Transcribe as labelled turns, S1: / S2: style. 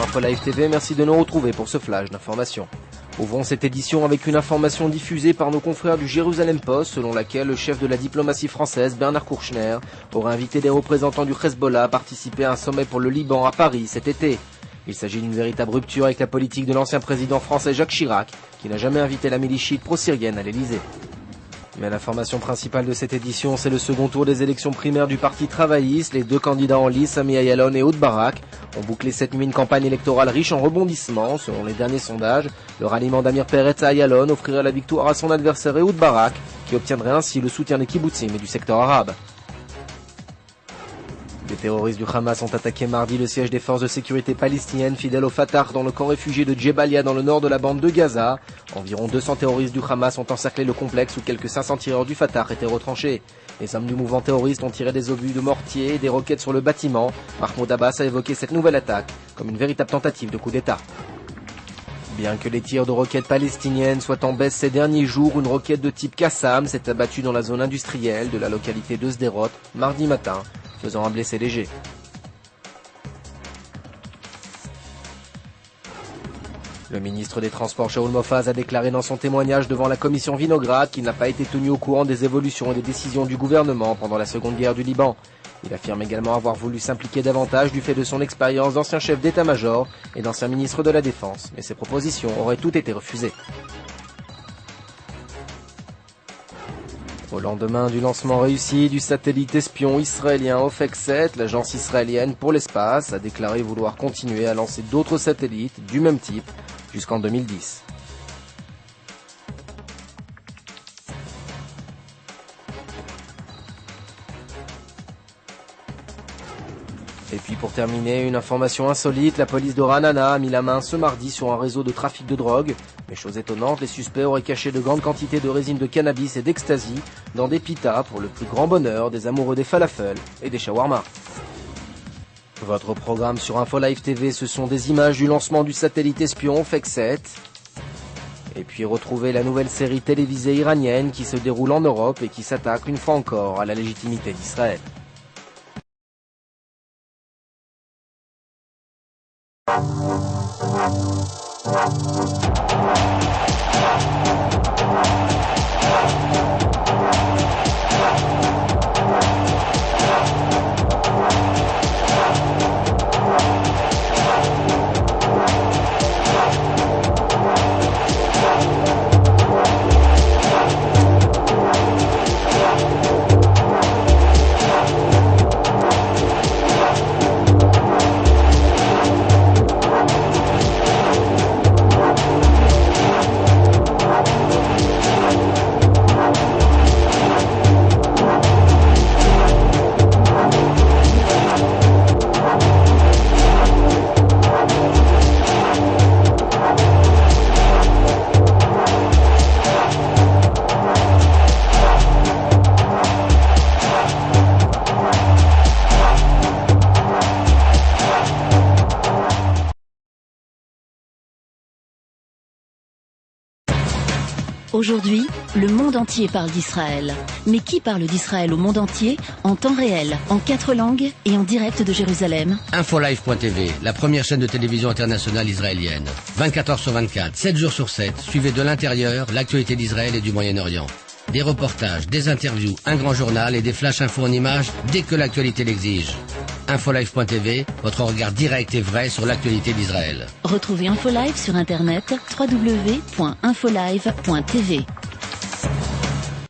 S1: InfoLive TV, merci de nous retrouver pour ce flash d'information. Ouvrons cette édition avec une information diffusée par nos confrères du Jérusalem Post, selon laquelle le chef de la diplomatie française, Bernard Kouchner, aurait invité des représentants du Hezbollah à participer à un sommet pour le Liban à Paris cet été. Il s'agit d'une véritable rupture avec la politique de l'ancien président français Jacques Chirac, qui n'a jamais invité la milice chiite pro-syrienne à l'Elysée. Mais l'information principale de cette édition, c'est le second tour des élections primaires du Parti travailliste. Les deux candidats en lice, Sami Ayalon et Ehud Barak, ont bouclé cette nuit une campagne électorale riche en rebondissements. Selon les derniers sondages, le ralliement d'Amir Peretz à Ayalon offrirait la victoire à son adversaire Ehud Barak, qui obtiendrait ainsi le soutien des kibbutzim et du secteur arabe. Les terroristes du Hamas ont attaqué mardi le siège des forces de sécurité palestiniennes fidèles au Fatah dans le camp réfugié de Djebalia dans le nord de la bande de Gaza. Environ 200 terroristes du Hamas ont encerclé le complexe où quelques 500 tireurs du Fatah étaient retranchés. Les hommes du mouvement terroriste ont tiré des obus de mortier et des roquettes sur le bâtiment. Mahmoud Abbas a évoqué cette nouvelle attaque comme une véritable tentative de coup d'État. Bien que les tirs de roquettes palestiniennes soient en baisse ces derniers jours, une roquette de type Qassam s'est abattue dans la zone industrielle de la localité de Sderot mardi matin, faisant un blessé léger. Le ministre des Transports Shaul Mofaz a déclaré dans son témoignage devant la commission Vinograd qu'il n'a pas été tenu au courant des évolutions et des décisions du gouvernement pendant la seconde guerre du Liban. Il affirme également avoir voulu s'impliquer davantage du fait de son expérience d'ancien chef d'état-major et d'ancien ministre de la Défense, mais ses propositions auraient toutes été refusées. Au lendemain du lancement réussi du satellite espion israélien Ofek 7, l'agence israélienne pour l'espace a déclaré vouloir continuer à lancer d'autres satellites du même type jusqu'en 2010. Et puis pour terminer, une information insolite, la police de Ranana a mis la main ce mardi sur un réseau de trafic de drogue. Mais chose étonnante, les suspects auraient caché de grandes quantités de résine de cannabis et d'ecstasy dans des pitas pour le plus grand bonheur des amoureux des falafels et des shawarma. Votre programme sur InfoLive TV, ce sont des images du lancement du satellite espion Ofek 7. Et puis retrouvez la nouvelle série télévisée iranienne qui se déroule en Europe et qui s'attaque une fois encore à la légitimité d'Israël.
S2: Aujourd'hui, le monde entier parle d'Israël. Mais qui parle d'Israël au monde entier, en temps réel, en 4 langues et en direct de Jérusalem?
S3: InfoLive.tv, la première chaîne de télévision internationale israélienne. 24 heures sur 24, 7 jours sur 7, suivez de l'intérieur l'actualité d'Israël et du Moyen-Orient. Des reportages, des interviews, un grand journal et des flash infos en images dès que l'actualité l'exige. InfoLive.tv, votre regard direct et vrai sur l'actualité d'Israël.
S2: Retrouvez InfoLive sur internet www.infolive.tv.